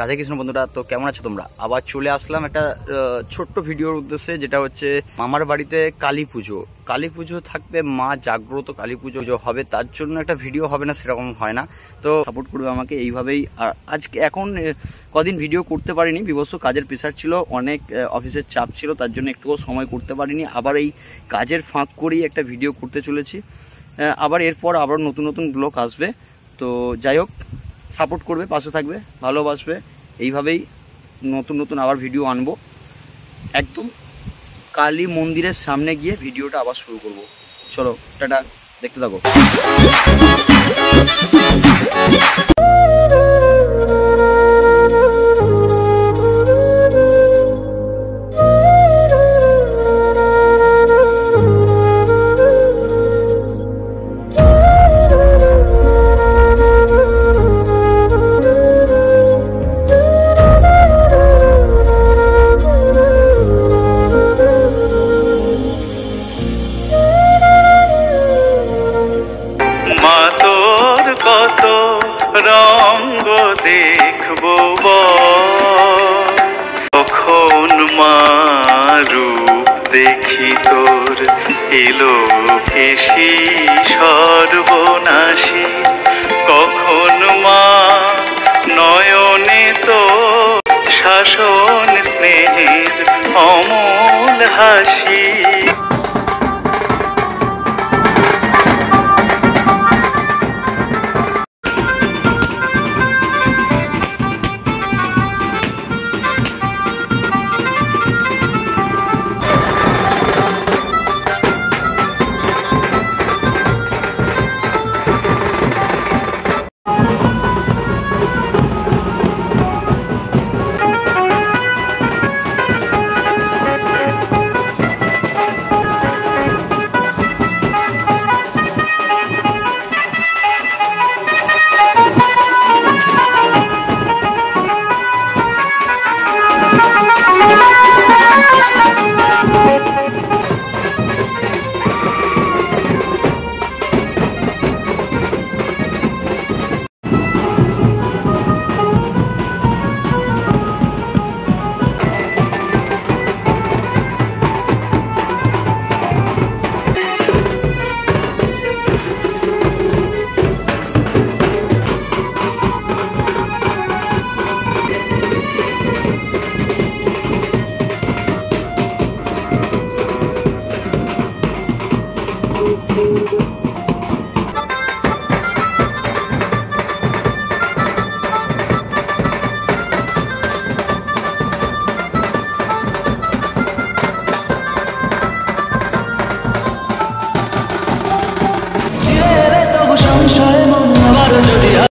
রাধে কৃষ্ণ বন্ধুরা, তো কেমন আছো তোমরা? আবার চলে আসলাম একটা ছোট্ট ভিডিওর উদ্দেশ্যে, যেটা হচ্ছে মামার বাড়িতে কালী পুজো থাকবে, মা জাগ্রত কালী পুজো হবে, তার জন্য একটা ভিডিও হবে না সেরকম হয় না, তো সাপোর্ট করবে আমাকে এইভাবেই। আর আজকে এখন কদিন ভিডিও করতে পারিনি, বিবস্ত কাজের প্রেশার ছিল, অনেক অফিসের চাপ ছিল, তার জন্য একটুও সময় করতে পারিনি। আবার এই কাজের ফাঁক করেই একটা ভিডিও করতে চলেছি, আবার এরপর আবার নতুন নতুন ব্লগ আসবে। তো যাই হোক, সাপোর্ট করবে, পাশে থাকবে, ভালোবাসবে, এইভাবেই নতুন নতুন আবার ভিডিও আনবো। একদম কালী মন্দিরের সামনে গিয়ে ভিডিওটা আবার শুরু করব। চলো টাটা, দেখতে থাকো। কত রঙ্গ দেখবো কখন মা রূপ দেখি তোর এলো ভেসি সর্বনাশী, কখন মা নয়নে তো শাসন স্নেহের অমল হাসি।